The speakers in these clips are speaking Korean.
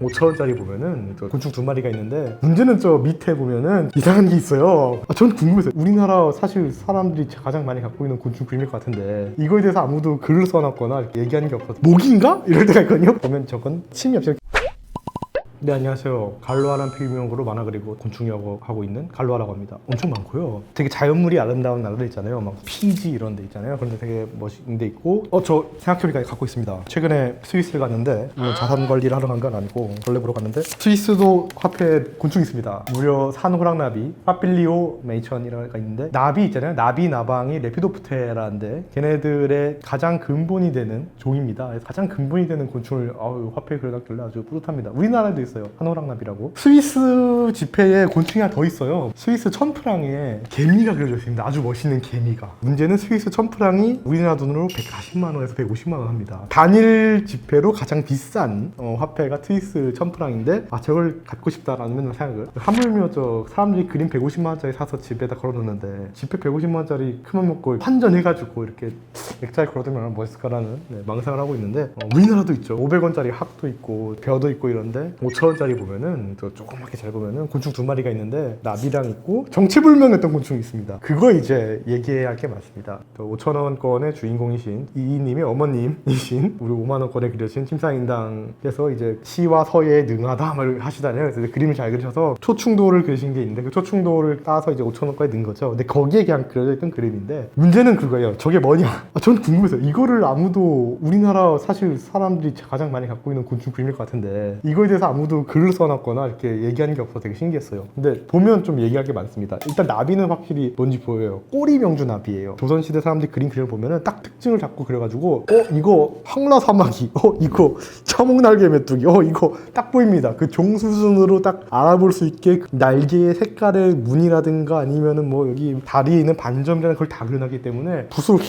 5,000원짜리 보면은 저 곤충 2마리가 있는데 문제는 저 밑에 보면은 이상한 게 있어요. 전 궁금했어요. 우리나라 사실 사람들이 가장 많이 갖고 있는 곤충 그림일 것 같은데 이거에 대해서 아무도 글을 써놨거나 이렇게 얘기하는 게 없어서 모기인가? 이럴 때가 있거든요. 보면 저건 침이 없어요. 네, 안녕하세요. 갈로아라는 필명으로 만화 그리고 곤충 하고 있는 갈로아라고 합니다. 엄청 많고요. 되게 자연물이 아름다운 나라들 있잖아요. 막 피지 이런 데 있잖아요. 그런데 되게 멋있는 데 있고 저 생각해보니까 갖고 있습니다. 최근에 스위스를 갔는데 물론 자산 관리를 하러 간 건 아니고 벌레 보러 갔는데 스위스도 화폐에 곤충이 있습니다. 무려 산호랑나비 파필리오 메이천이라가 있는데 나비 있잖아요. 나비 나방이 레피도프테라인데 걔네들의 가장 근본이 되는 종입니다. 그래서 가장 근본이 되는 곤충을 화폐에 그려놨길래 아주 뿌듯합니다. 우리나라에도 있어요. 산호랑나비라고. 스위스 지폐에 곤충이 하나 더 있어요. 스위스 천프랑에 개미가 그려져 있습니다. 아주 멋있는 개미가. 문제는 스위스 천프랑이 우리나라 돈으로 140만 원에서 150만 원 합니다. 단일 지폐로 가장 비싼 화폐가 스위스 천프랑인데 저걸 갖고 싶다라는 맨날 생각을. 하물며 사람들이 그림 150만 원짜리 사서 집에다 걸어놓는데 지폐 150만 원짜리 큰맘 먹고 환전해가지고 이렇게 액자에 걸어두면 얼마나 멋있을까라는 망상을 하고 있는데 우리나라도 있죠. 500원짜리 학도 있고 벼도 있고 이런데 5,000원짜리 보면은 조그맣게 잘 보면은 곤충 2마리가 있는데 나비랑 있고 정체불명했던 곤충이 있습니다. 그거 이제 얘기해야 할 게 많습니다. 5,000원권의 주인공이신 이이님의 어머님이신 우리 5만원권에 그려진 침상인당께서 이제 시와 서예에 능하다 말 하시잖아요. 그래서 그림을 잘 그리셔서 초충도를 그리신 게 있는데 그 초충도를 따서 이제 5,000원권에 넣은 거죠. 근데 거기에 그냥 그려져 있던 그림인데 문제는 그거예요. 저게 뭐냐? 전 궁금해서 이거를 아무도 우리나라 사실 사람들이 가장 많이 갖고 있는 곤충 그림일 것 같은데 이거에 대해서 아무도 글을 써놨거나 이렇게 얘기하는 게 없어서 되게 신기했어요. 근데 보면 좀 얘기할 게 많습니다. 일단 나비는 확실히 뭔지 보여요. 꼬리명주 나비예요. 조선시대 사람들이 그림 그려보면은 딱 특징을 잡고 그려가지고 이거 황라사마귀, 이거 처목날개 메뚜기, 이거 딱 보입니다. 그 종 수준으로 딱 알아볼 수 있게 그 날개의 색깔의 무늬라든가 아니면은 뭐 여기 다리에 있는 반점이라는 걸 다 그려놨기 때문에 붓으로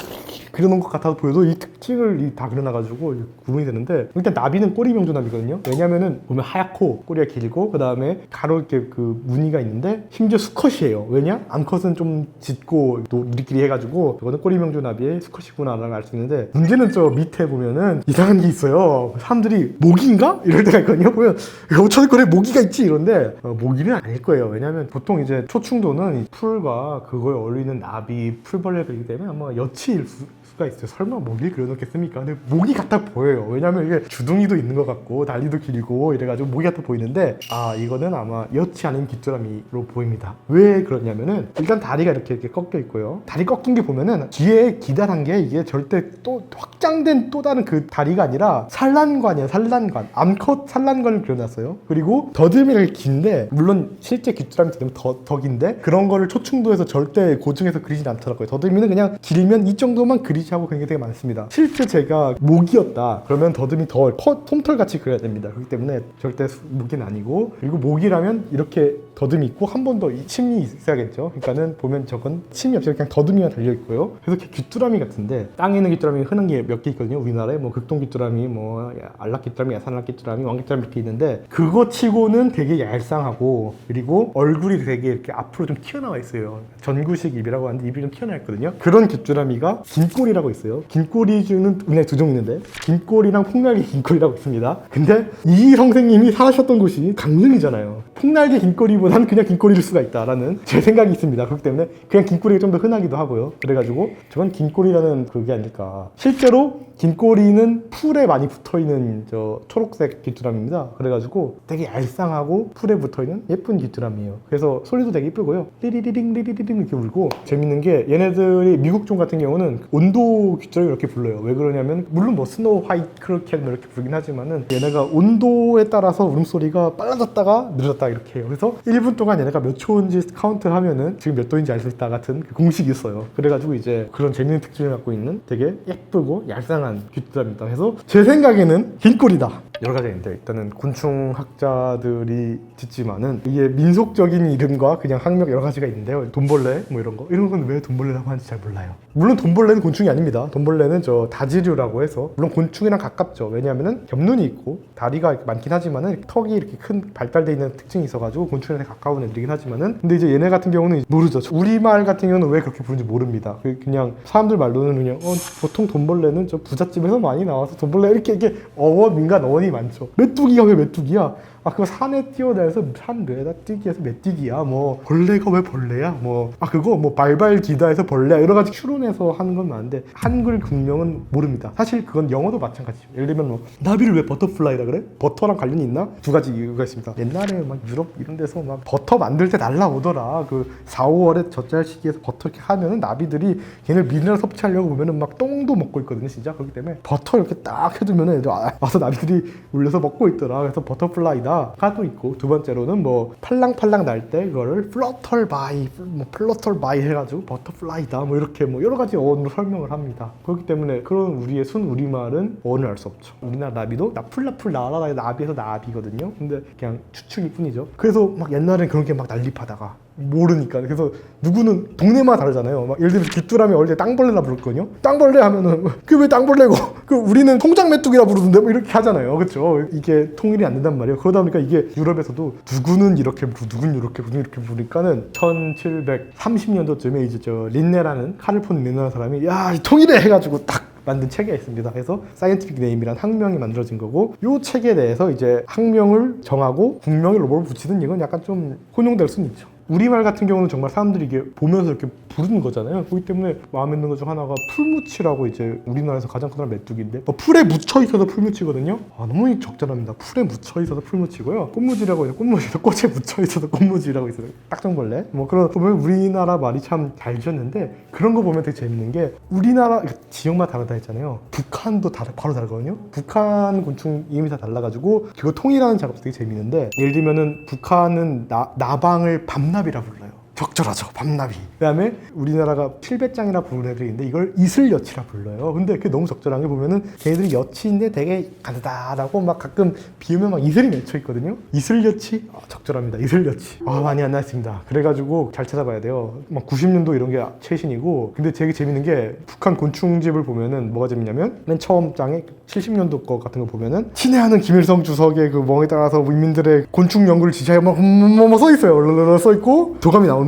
그려놓은 것 같아서 보여도 이 특징을 다 그려놔가지고 구분이 되는데 일단 나비는 꼬리명주 나비거든요. 왜냐면은 보면 하얗고 꼬리가 길고 그 다음에 가로 이렇게 그 무늬가 있는데 심지어 수컷이에요. 왜냐? 암컷은 좀 짙고 우리끼리 해가지고 이거는 꼬리명주 나비의 수컷이구나라고 알 수 있는데 문제는 저 밑에 보면은 이상한 게 있어요. 사람들이 모기인가? 이럴 때가 있거든요. 보면 5,000원권에 모기가 있지 이런데 모기는 아닐 거예요. 왜냐면 보통 이제 초충도는 풀과 그거에 어울리는 나비, 풀벌레가 그리기 때문에 아마 여치일 수가 있어요. 설마 모기를 그려놓겠습니까? 근데 모기 같아 보여요. 왜냐면 이게 주둥이도 있는 것 같고 다리도 길고 이래가지고 모기 같아 보이는데 이거는 아마 여치 않은 귀뚜라미로 보입니다. 왜 그러냐면은 일단 다리가 이렇게 꺾여 있고요. 다리 꺾인 게 보면은 뒤에 기다란 게 이게 절대 또 확장된 또 다른 그 다리가 아니라 산란관이에요. 산란관. 암컷 산란관을 그려놨어요. 그리고 더듬이를 긴데 물론 실제 귀뚜라미 더듬이 더 긴데 그런 거를 초충도에서 절대 고증해서 그리진 않더라고요. 더듬이는 그냥 길면 이 정도만 그리지 하고 그런 게 되게 많습니다. 실제 제가 모기였다 그러면 더듬이 더 솜털같이 그려야 됩니다. 그렇기 때문에 절대 모기는 아니고 그리고 모기라면 이렇게 더듬이 있고 한 번 더 이 침이 있어야겠죠. 그러니까는 보면 저건 침이 없이 그냥 더듬이가 달려 있고요. 그래서 귀뚜라미 같은데 땅에 있는 귀뚜라미 흔한 게 몇 개 있거든요. 우리나라에 뭐 극동 귀뚜라미, 뭐 알락 귀뚜라미, 야산락 귀뚜라미, 왕 귀뚜라미 이렇게 있는데 그거 치고는 되게 얄쌍하고 그리고 얼굴이 되게 이렇게 앞으로 좀 튀어나와 있어요. 전구식 입이라고 하는데 입이 좀 튀어나와 있거든요. 그런 귀뚜라미가 긴꼬리라고 있어요. 긴꼬리는 우리나라에 2종 있는데 긴꼬리랑 폭날개 긴꼬리라고 있습니다. 근데 이 선생님이 사셨던 곳이 강릉이잖아요. 폭날개 긴꼬리보다는 그냥 긴꼬리일 수가 있다라는 제 생각이 있습니다. 그렇기 때문에 그냥 긴꼬리가 좀 더 흔하기도 하고요. 그래가지고 저건 긴꼬리라는 그게 아닐까. 실제로 긴꼬리는 풀에 많이 붙어있는 저 초록색 귀뚜라미입니다. 그래가지고 되게 얄쌍하고 풀에 붙어있는 예쁜 귀뚜라미예요. 그래서 소리도 되게 예쁘고요. 리리리링 리리리링 이렇게 울고 재밌는 게 얘네들이 미국종 같은 경우는 온도 귀뚜라미 이렇게 불러요. 왜 그러냐면 물론 뭐 스노우 화이트 크로켓 이렇게 부르긴 하지만은 얘네가 온도에 따라서 울음소리가 빨라졌다가 느려졌다 이렇게 해요. 그래서 1분 동안 얘네가 몇 초인지 카운트 하면은 지금 몇 도인지 알 수 있다 같은 그 공식이 있어요. 그래가지고 이제 그런 재밌는 특징을 갖고 있는 되게 예쁘고 얄쌍한 귀뚜라미입니다. 그래서 제 생각에는 긴꼬리다. 여러 가지가 있는데 일단은 곤충학자들이 짓지만은 이게 민속적인 이름과 그냥 학명 여러 가지가 있는데요. 돈벌레 뭐 이런 건 왜 돈벌레라고 하는지 잘 몰라요. 물론 돈벌레는 곤충이 아닙니다. 돈벌레는 저 다지류라고 해서 물론 곤충이랑 가깝죠. 왜냐하면은 겹눈이 있고 다리가 많긴 하지만은 턱이 이렇게 큰 발달돼 있는 특징이 있어가지고 곤충에 가까운 애들이긴 하지만은 근데 이제 얘네 같은 경우는 모르죠. 우리말 같은 경우는 왜 그렇게 부르는지 모릅니다. 그냥 사람들 말로는 그냥 보통 돈벌레는 저 부잣집에서 많이 나와서 돈벌레 이렇게 어원 민간 어원이 원이 많죠. 메뚜기가 왜 메뚜기야? 아, 그거 산에 뛰어다녀서 산 뇌에다 뛰기해서 메뚜기야. 뭐 벌레가 왜 벌레야? 뭐 그거 뭐 발발 기다해서 벌레야. 여러 가지 추론해서 하는 건 많은데 한글 국명은 모릅니다. 사실 그건 영어도 마찬가지죠. 예를 들면 뭐 나비를 왜 버터플라이라 그래? 버터랑 관련이 있나? 두 가지 이유가 있습니다. 옛날에 막 유럽 이런 데서 막 버터 만들 때 날라오더라. 그 4, 5월에 젖잘 시기에서 버터 이렇게 하면은 나비들이 걔네 미네랄 섭취하려고 보면은 막 똥도 먹고 있거든요, 진짜. 그렇기 때문에 버터 이렇게 딱 해두면은 애들 와서 나비들이 울려서 먹고 있더라. 그래서 버터플라이다. 가도 있고, 두 번째로는 뭐 팔랑팔랑 날 때 그거를 플러털바이, 뭐 플러털바이 해가지고 버터플라이다. 뭐 이렇게 뭐 여러 가지 어원으로 설명을 합니다. 그렇기 때문에 그런 우리의 순 우리말은 어원을 알 수 없죠. 우리나라 나비도 나풀나풀 날아다니 나비에서 나비거든요. 근데 그냥 추측일 뿐이죠. 그래서 막 옛날엔 그런 게 막 난립하다가 모르니까. 그래서 누구는 동네마다 다르잖아요. 막 예를 들면 귀뚜라미 어릴 때 땅벌레라 부르거든요. 땅벌레 하면은 그 왜 땅벌레고? 그 우리는 통장 메뚜기라 부르던데 뭐 이렇게 하잖아요. 그렇죠? 이게 통일이 안 된단 말이에요. 그러다 보니까 이게 유럽에서도 누구는 이렇게 부르고 누구는 이렇게 부르고 이렇게 부르니까는 1730년도쯤에 이제 저 린네라는 카를폰 린네라는 사람이 야, 통일해 해가지고 딱 만든 책에 있습니다. 그래서 사이언티픽 네임이란 학명이 만들어진 거고, 이 책에 대해서 이제 학명을 정하고 국명에 로고를 붙이는 이건 약간 좀 혼용될 수는 있죠. 우리말 같은 경우는 정말 사람들이 이게 보면서 이렇게 부르는 거잖아요. 그렇기 때문에 마음에 드는 것 중 하나가 풀무치라고, 이제 우리나라에서 가장 큰 메뚜기인데 풀에 묻혀 있어서 풀무치거든요. 아, 너무 적절합니다. 풀에 묻혀 있어서 풀무치고요. 꽃무지라고 해서 꽃무지도 꽃에 묻혀 있어서 꽃무지라고 있어요. 딱정벌레. 뭐 그런 보면 우리나라 말이 참 잘 지었는데, 그런 거 보면 되게 재밌는 게 우리나라 지역마다 다르다 했잖아요. 북한도 바로 다르거든요. 북한 곤충 이름이 다 달라가지고 그거 통일하는 작업도 되게 재밌는데, 예를 들면은 북한은 나방을 밤나비라 불러요. 적절하죠, 밤나비. 그 다음에 우리나라가 칠배짱이라 부르는 애들이 있는데 이걸 이슬여치라 불러요. 근데 그게 너무 적절한 게, 보면은 걔네들이 여치인데 되게 가느다라고 막 가끔 비우면 막 이슬이 맺혀 있거든요. 이슬여치? 아, 적절합니다. 이슬여치. 아, 많이 안 나왔습니다. 그래가지고 잘 찾아봐야 돼요. 막 90년도 이런 게 최신이고. 근데 되게 재밌는 게, 북한 곤충집을 보면은 뭐가 재밌냐면, 맨 처음 장에 70년도 거 같은 거 보면은 친애하는 김일성 주석의 그 멍에 따라서 민민들의 곤충 연구를 지시하여 뭐 써 있어요. 써 있고 도감이 나오는데,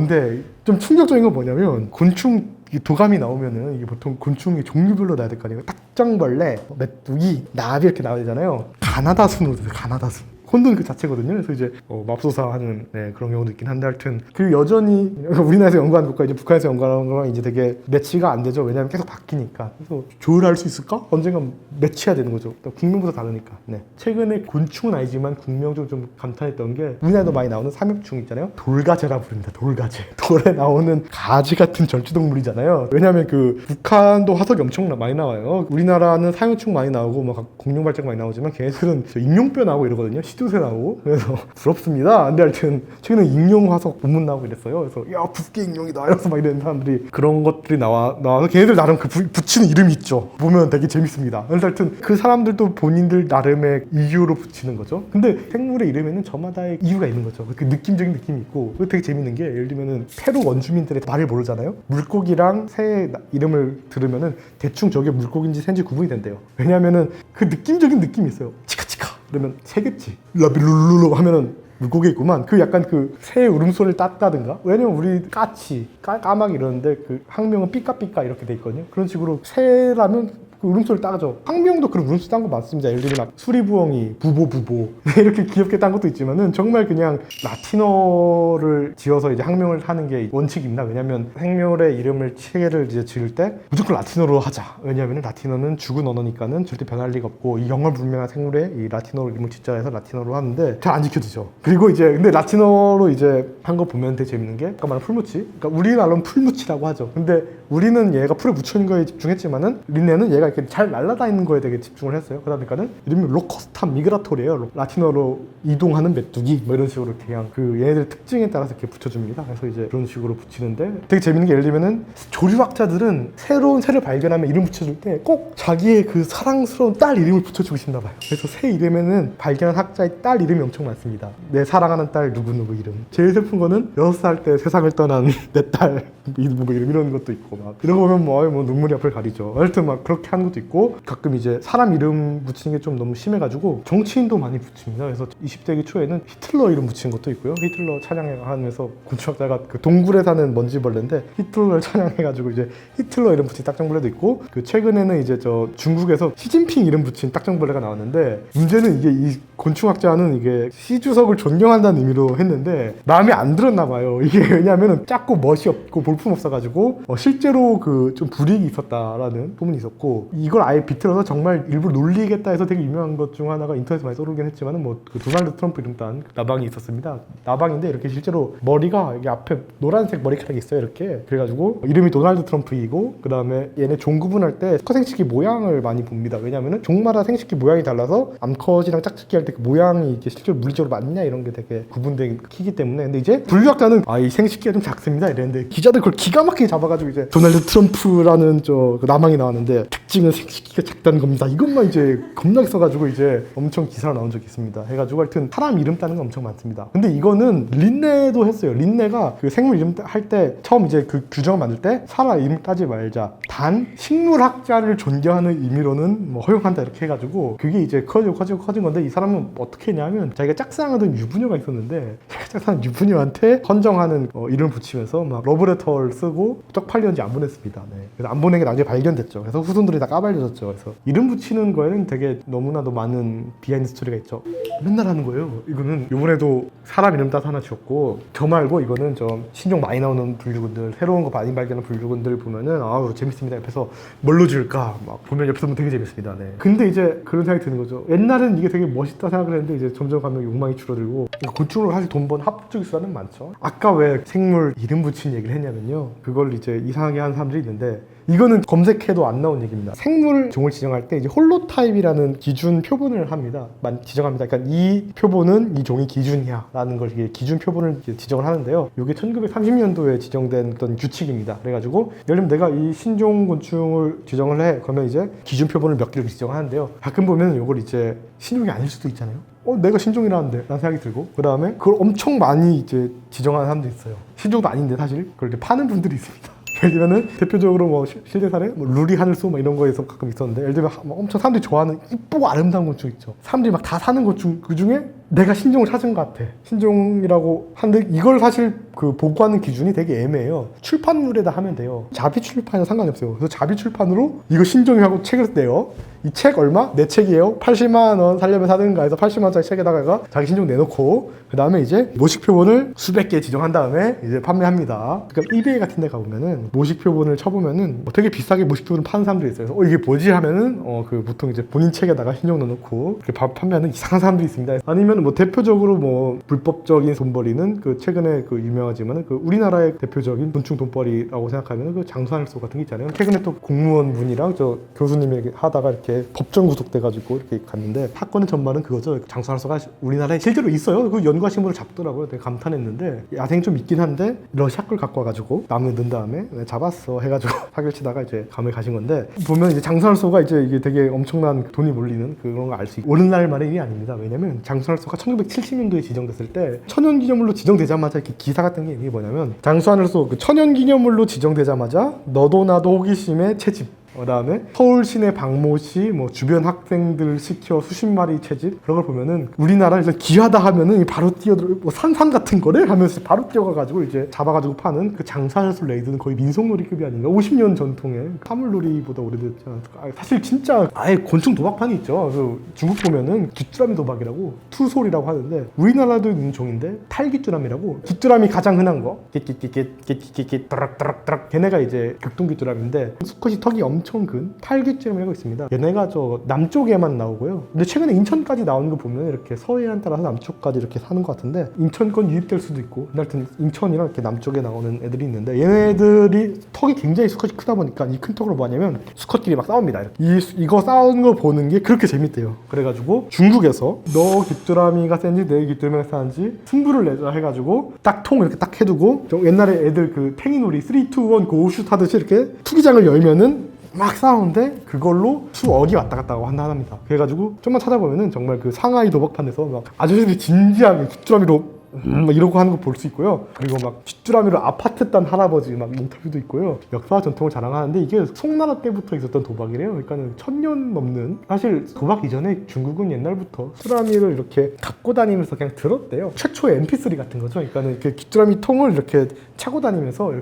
좀 충격적인 건 뭐냐면, 곤충 도감이 나오면은 이게 보통 곤충이 종류별로 나야 될 거 아니에요. 딱정벌레, 메뚜기, 나비 이렇게 나와야 되잖아요. 가나다순으로 돼요. 가나다순. 혼돈 그 자체거든요. 그래서 이제 맙소사 하는 그런 경우도 있긴 한데, 하여튼 그 여전히 우리나라에서 연구하는 것과 이제 북한에서 연구하는 거랑 이제 되게 매치가 안 되죠. 왜냐하면 계속 바뀌니까. 그래서 조율할 수 있을까? 언젠간 매치해야 되는 거죠. 국명부터 다르니까. 네. 최근에 곤충은 아니지만 국명 중 좀 감탄했던 게, 우리나라도 많이 나오는 삼엽충 있잖아요. 돌가재라 부릅니다. 돌가재. 돌에 나오는 가지 같은 절지동물이잖아요. 왜냐하면 그 북한도 화석이 엄청 많이 나와요. 우리나라는 삼엽충 많이 나오고 막 공룡발작 많이 나오지만, 걔네들은 익룡뼈 나오고 이러거든요. 두세 나오고. 그래서 부럽습니다. 근데 하여튼 최근에 익룡 화석 본문 나오고 이랬어요. 그래서 야, 붓기 익룡이다 이러면서 막 이런 사람들이, 그런 것들이 나와서 걔네들 나름 그 붙이는 이름이 있죠. 보면 되게 재밌습니다. 그래서 하여튼 그 사람들도 본인들 나름의 이유로 붙이는 거죠. 근데 생물의 이름에는 저마다의 이유가 있는 거죠. 그 느낌적인 느낌이 있고. 되게 재밌는 게, 예를 들면은 페루 원주민들의 말을 모르잖아요. 물고기랑 새의 이름을 들으면은 대충 저게 물고기인지 새인지 구분이 된대요. 왜냐면은 그 느낌적인 느낌이 있어요. 치카치카 그러면 새겠지. 라빌룰루루 하면은 물고기있구만. 그 약간 그 새 울음소리를 땄다든가. 왜냐면 우리 까치, 까마귀 이러는데 그 학명은 삐까삐까 이렇게 돼 있거든요. 그런 식으로 새라면 그 울음소리를 따죠. 학명도 그런 울음소리 딴 거 많습니다. 예를 들면 수리부엉이, 부보 이렇게 귀엽게 딴 것도 있지만은, 정말 그냥 라틴어를 지어서 이제 학명을 하는 게 원칙입니다. 왜냐면 생물의 이름을 체를 이제 지을 때 무조건 라틴어로 하자. 왜냐면 라틴어는 죽은 언어니까는 절대 변할 리가 없고, 이 영어 불명한 생물의 이 라틴어로 이름을 짓자 해서 라틴어로 하는데 잘 안 지켜지죠. 그리고 이제 근데 라틴어로 이제 한 거 보면 되게 재밌는 게, 아까 말한 풀무치. 그러니까 우리나라는 풀무치라고 하죠. 근데 우리는 얘가 풀에 묻혀 있는 거에 집중했지만은, 린네는 얘가 이렇게 잘 날아다니는 거에 되게 집중을 했어요. 그러다 보니까는 이름이 로커스타 미그라토리예요. 라틴어로 이동하는 메뚜기 뭐 이런 식으로 그냥 그 얘네들 특징에 따라서 이렇게 붙여줍니다. 그래서 이제 그런 식으로 붙이는데, 되게 재밌는 게, 예를 들면은 조류학자들은 새로운 새를 발견하면 이름 붙여줄 때 꼭 자기의 그 사랑스러운 딸 이름을 붙여주고 싶나 봐요. 그래서 새 이름에는 발견한 학자의 딸 이름이 엄청 많습니다. 내 사랑하는 딸 누구누구 이름. 제일 슬픈 거는 6살 때 세상을 떠난 내 딸 이름 이런 것도 있고, 막 이런 거 보면 뭐 눈물이 앞을 가리죠. 하여튼 막 그렇게 하는 하는 것도 있고 가끔 이제 사람 이름 붙이는 게 좀 너무 심해가지고 정치인도 많이 붙입니다. 그래서 20세기 초에는 히틀러 이름 붙이는 것도 있고요. 히틀러 찬양하면서 곤충학자가 그 동굴에 사는 먼지벌레인데 히틀러를 찬양해가지고 이제 히틀러 이름 붙인 딱정벌레도 있고 그 최근에는 이제 저 중국에서 시진핑 이름 붙인 딱정벌레가 나왔는데 문제는 이게 이 곤충학자는 이게 시주석을 존경한다는 의미로 했는데 마음에 안 들었나 봐요. 이게 왜냐하면 작고 멋이 없고 볼품 없어가지고 실제로 그 좀 불이익이 있었다라는 소문이 있었고 이걸 아예 비틀어서 정말 일부러 놀리겠다 해서 되게 유명한 것 중 하나가 인터넷에 많이 떠오르긴 했지만은 뭐 그 도널드 트럼프 이름 딴 나방이 있었습니다. 나방인데 이렇게 실제로 머리가 여기 앞에 노란색 머리카락이 있어요. 이렇게 그래가지고 이름이 도널드 트럼프이고 그 다음에 얘네 종 구분할 때 수컷 생식기 모양을 많이 봅니다. 왜냐면은 종마다 생식기 모양이 달라서 암컷이랑 짝짓기 할 때 그 모양이 이게 실제로 물리적으로 맞냐 이런 게 되게 구분되기 키기 때문에 근데 이제 분류학자는 이 생식기가 좀 작습니다 이랬는데 기자들 그걸 기가 막히게 잡아가지고 이제 도널드 트럼프라는 그 나방이 나왔는데 특징은 생식기가 작다는 겁니다. 이것만 이제 겁나게 써가지고 이제 엄청 기사가 나온 적이 있습니다. 해가지고 하여튼 사람 이름 따는 거 엄청 많습니다. 근데 이거는 린네도 했어요. 린네가 그 생물 이름 할 때 처음 이제 그 규정을 만들 때 사람 이름 따지 말자. 단 식물학자를 존경하는 의미로는 뭐 허용한다 이렇게 해가지고 그게 이제 커진 건데 이 사람은 어떻게 했냐면 자기가 짝사랑하던 유부녀가 있었는데 짝사랑하는 유부녀한테 헌정하는 이름을 붙이면서 막 러브레터를 쓰고 쪽팔렸는지 안 보냈습니다. 네. 그래서 안 보낸 게 나중에 발견됐죠. 그래서 후손들이 다 까발려졌죠. 그래서 이름 붙이는 거에는 되게 너무나도 많은 비하인드 스토리가 있죠. 맨날 하는 거예요. 이거는 이번에도 사람 이름 따서 하나 지었고 저 말고 이거는 좀 신종 많이 나오는 분류군들 새로운 거 많이 발견한 분류군들 보면은 아우 재밌습니다. 옆에서 뭘로 지을까 막 보면 옆에서 보면 되게 재밌습니다. 네. 근데 이제 그런 생각이 드는 거죠. 옛날엔 이게 되게 멋있다 생각을 했는데 이제 점점 가면 욕망이 줄어들고 곤충으로 사실 돈 번 합적일 수는 많죠. 아까 왜 생물 이름 붙인 얘기를 했냐면요. 그걸 이제 이상하게 하는 사람들이 있는데 이거는 검색해도 안 나온 얘기입니다. 생물 종을 지정할 때 이제 홀로타입이라는 기준 표본을 합니다. 지정합니다. 그러니까 이 표본은 이 종이 기준이야 라는 걸 기준 표본을 지정을 하는데요. 이게 1930년도에 지정된 어떤 규칙입니다. 그래가지고 예를 들면 내가 이 신종 곤충을 지정을 해 그러면 이제 기준 표본을 몇 개를 지정하는데요. 가끔 보면 이걸 이제 신종이 아닐 수도 있잖아요. 내가 신종이라는데 라는 생각이 들고 그 다음에 그걸 엄청 많이 이제 지정하는 사람도 있어요. 신종도 아닌데 사실 그걸 이제 파는 분들이 있습니다. 예를 들면은 대표적으로 뭐 실제 사례 뭐 루리 하늘소 뭐 이런 거에서 가끔 있었는데 예를 들면 엄청 사람들이 좋아하는 이쁘고 아름다운 곤충 있죠. 사람들이 막 다 사는 곤충 그 중에 내가 신종을 찾은 것 같아. 신종이라고 하는데 이걸 사실 그 보고하는 기준이 되게 애매해요. 출판물에다 하면 돼요. 자비 출판이랑 상관이 없어요. 그래서 자비 출판으로 이거 신종이라고 책을 내요. 이 책 얼마? 내 책이에요. 80만 원 살려면 사든가 해서 80만 원짜리 책에다가 자기 신종 내놓고 그 다음에 이제 모식 표본을 수백 개 지정한 다음에 이제 판매합니다. 그러니까 이베이 같은 데 가보면은 모식 표본을 쳐보면은 되게 비싸게 모식 표본을 파는 사람들이 있어요. 그래서 이게 뭐지 하면은 그 보통 이제 본인 책에다가 신종 넣어놓고 이렇게 판매하는 이상한 사람들이 있습니다. 아니면 뭐 대표적으로 뭐 불법적인 돈벌이는 그 최근에 그 유명하지만은 그 우리나라의 대표적인 곤충 돈벌이라고 생각하면 그 장수하늘소 같은 게 있잖아요. 최근에 또 공무원 분이랑 저 교수님이 하다가 이렇게 법정 구속돼가지고 이렇게 갔는데 사건의 전말은 그거죠. 장수하늘소가 우리나라에 실제로 있어요. 그 연구하신 분을 잡더라고요. 되게 감탄했는데 야생 좀 있긴 한데 러시아 걸 갖고 와가지고 나무에 넣은 다음에 잡았어 해가지고 사격치다가 이제 감을 가신 건데 보면 이제 장수하늘소가 이제 이게 되게 엄청난 돈이 몰리는 그런 걸 알 수 있고 오늘날 말의 일이 아닙니다. 왜냐면 장수하늘소가 1970년도에 지정됐을 때 천연기념물로 지정되자마자 이렇게 기사가 뜬 게 이게 뭐냐면 장수하늘소 그 천연기념물로 지정되자마자 너도 나도 호기심에 채집 그 다음에 서울 시내 박모시 뭐 주변 학생들 시켜 수십 마리 채집 그런 걸 보면은 우리나라에서 귀하다 하면은 바로 뛰어들어 뭐 산삼 같은 거를 하면서 바로 뛰어가가지고 이제 잡아가지고 파는 그 장수하늘소 레이드는 거의 민속놀이급이 아닌가. 50년 전통의 사물놀이보다 오래됐지 않을까. 사실 진짜 아예 곤충 도박판이 있죠. 그 중국 보면은 귀뚜라미 도박이라고 투솔이라고 하는데 우리나라도 있는 종인데 탈귀뚜라미라고 귀뚜라미 가장 흔한 거 끼끼끼끼끼끼끼 따락따락따락 걔네가 이제 극동귀뚜라미인데 수컷이 턱이 엄청 큰 탈귀뚜라미라고 있습니다. 얘네가 저 남쪽에만 나오고요. 근데 최근에 인천까지 나오는 거 보면 이렇게 서해안 따라서 남쪽까지 이렇게 사는 것 같은데 인천권 유입될 수도 있고 하여튼 인천이랑 이렇게 남쪽에 나오는 애들이 있는데 얘네들이 턱이 굉장히 수컷이 크다 보니까 이 큰 턱으로 뭐하냐면 수컷끼리 막 싸웁니다. 이거 싸우는 거 보는 게 그렇게 재밌대요. 그래가지고 중국에서 너 귀뚜라미가 센지 내 귀뚜라미가 센지 승부를 내자 해가지고 딱 통 이렇게 딱 해두고 옛날에 애들 그 팽이놀이 3, 2, 1 고슛 하듯이 이렇게 투기장을 열면은 막 싸우는데 그걸로 수억이 왔다 갔다 하고 한답니다. 그래가지고 좀만 찾아보면은 정말 그 상하이 도박판에서 막 아저씨들이 진지하게 귀뚜라미로 막 이러고 하는 거 볼 수 있고요. 그리고 막 뒷주라미로 아파트 딴 할아버지 막 인터뷰도 있고요. 역사와 전통을 자랑하는데 이게 송나라 때부터 있었던 도박이래요. 그러니까는 1000년 넘는, 사실 도박 이전에 중국은 옛날부터 수라미를 이렇게 갖고 다니면서 그냥 들었대요. 최초의 MP3 같은 거죠. 그러니까는 이렇게 뒷주라미 통을 이렇게 차고 다니면서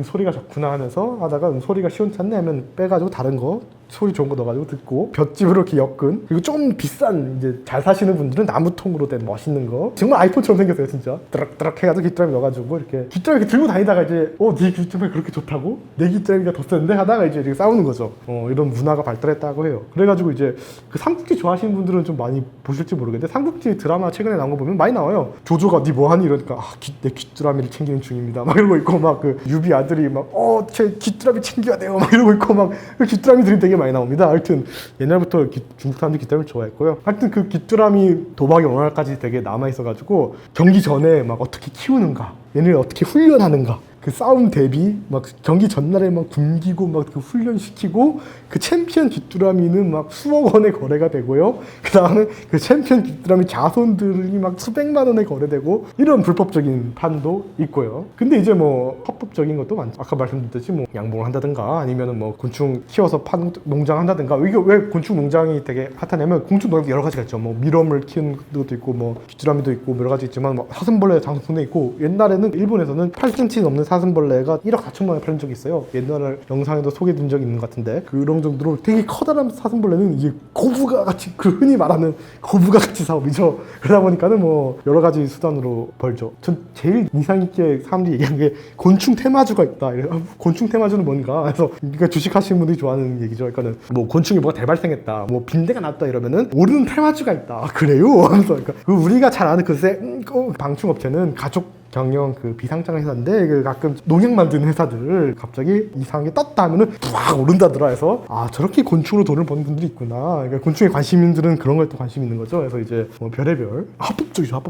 소리가 좋구나 하면서 하다가 소리가 시원찮네 하면 빼가지고 다른 거 소리 좋은 거 넣어가지고 듣고, 볏짚으로 이렇게 엮은, 그리고 좀 비싼, 이제 잘 사시는 분들은 나무통으로 된 멋있는 거, 정말 아이폰처럼 생겼어요 진짜. 드럭드럭 해가지고 귀뚜라미 넣어가지고 이렇게 귀뚜라미 이렇게 들고 다니다가 이제 네 귀뚜라미 그렇게 좋다고? 내 귀뚜라미가 더 센데? 하다가 이제 이렇게 싸우는 거죠. 이런 문화가 발달했다고 해요. 그래가지고 이제 그 삼국지 좋아하시는 분들은 좀 많이 보실지 모르겠는데, 삼국지 드라마 최근에 나온 거 보면 많이 나와요. 조조가 니 뭐하니? 이러니까 내 귀뚜라미를 챙기는 중입니다 막 이러고 있고, 막 그 유비 아들이 막 제 귀뚜라미 챙겨야 돼요 막 이러고 있고, 막 그 귀뚜라미들이 되게 많이 나옵니다. 하여튼 옛날부터 중국 사람들이 귀뚜라미를 좋아했고요. 하여튼 그 귀뚜라미 도박이 오늘날까지 되게 남아있어가지고, 경기 전에 막 어떻게 키우는가, 얘네를 어떻게 훈련하는가, 그 싸움 대비 막 경기 전날에 막 굶기고 막 그 훈련시키고, 그 챔피언 귀뚜라미는 막 수억 원에 거래가 되고요. 그 다음에 그 챔피언 귀뚜라미 자손들이 막 수백만 원에 거래되고, 이런 불법적인 판도 있고요. 근데 이제 뭐 합법적인 것도 많죠. 아까 말씀드렸듯이 뭐 양봉을 한다든가, 아니면은 뭐 곤충 키워서 농장 한다든가. 이게 왜 곤충 농장이 되게 핫하냐면, 곤충 농장 여러 가지가 있죠. 뭐 미럼을 키우는 것도 있고, 뭐 귀뚜라미도 있고, 뭐 여러 가지 있지만, 뭐 사슴벌레 장수풍뎅 있고, 옛날에는 일본에서는 8cm 넘는 사슴벌레가 1억 4천만 원에 팔린 적이 있어요. 옛날에 영상에도 소개된 적이 있는 것 같은데, 그런 정도로 되게 커다란 사슴벌레는 이게 거부가 같이, 그 흔히 말하는 거부가 같이 사업이죠. 그러다 보니까는 뭐 여러 가지 수단으로 벌죠. 전 제일 인상 깊게 사람들이 얘기하는 게 곤충 테마주가 있다. 곤충 테마주는 뭔가? 그래서 그러니까 주식하시는 분들이 좋아하는 얘기죠. 그러니까는 뭐 곤충이 뭐가 대발생했다, 뭐 빈대가 났다 이러면은 오르는 테마주가 있다. 그래요? 그러니까 우리가 잘 아는 그 방충업체는 가족 경영 그 비상장 회사인데, 그 가끔 농약 만드는 회사들 갑자기 이상하게 떴다 하면은 막 오른다더라 해서, 저렇게 곤충으로 돈을 버는 분들이 있구나. 그러니까 곤충에 관심 있는 분들은 그런 거에 또 관심 있는 거죠. 그래서 이제 뭐 별의별 합법적이죠.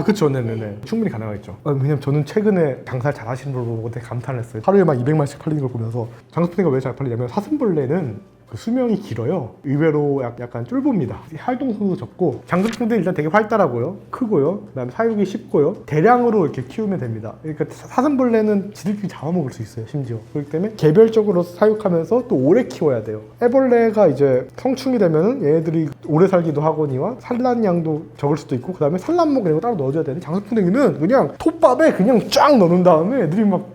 그쵸. 네네네. 충분히 가능하겠죠. 왜냐면 저는 최근에 장사를 잘 하시는 걸 보고 되게 감탄을 했어요. 하루에 막 200만씩 팔리는 걸 보면서. 장수풍뎅이가 왜 잘 팔리냐면, 사슴벌레는 그 수명이 길어요. 의외로 약간 쫄봅니다. 활동성도 적고, 장수풍뎅이 일단 되게 활달하고요, 크고요, 그 다음에 사육이 쉽고요, 대량으로 이렇게 키우면 됩니다. 그러니까 사슴벌레는 지들끼리 잡아먹을 수 있어요, 심지어. 그렇기 때문에 개별적으로 사육하면서 또 오래 키워야 돼요. 애벌레가 이제 성충이 되면은 얘네들이 오래 살기도 하거니와 산란량도 적을 수도 있고, 그 다음에 산란목 이런 거 따로 넣어줘야 되는데, 장수풍뎅이는 그냥 톱밥에 그냥 쫙 넣는 다음에 애들이 막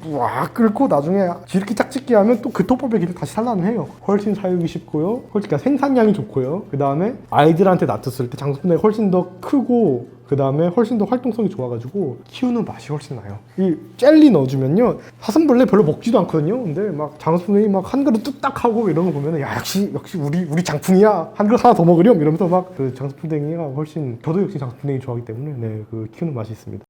끓고, 나중에 지들끼리 짝짓기 하면 또 그 톱밥에 그냥 다시 산란을 해요. 훨씬 사육이 쉽고요, 그러니까 생산량이 좋고요, 그 다음에 아이들한테 놔뒀을 때 장수풍뎅이가 훨씬 더 크고, 그 다음에 훨씬 더 활동성이 좋아가지고 키우는 맛이 훨씬 나요. 이 젤리 넣어주면요, 사슴벌레 별로 먹지도 않거든요. 근데 막 장수풍뎅이 막 한 그릇 뚝딱 하고 이런 거 보면은, 야 역시 우리 장풍이야, 한 그릇 하나 더 먹으렴 이러면서 막 그 장수풍뎅이가 훨씬, 저도 역시 장수풍뎅이 좋아하기 때문에 그 키우는 맛이 있습니다.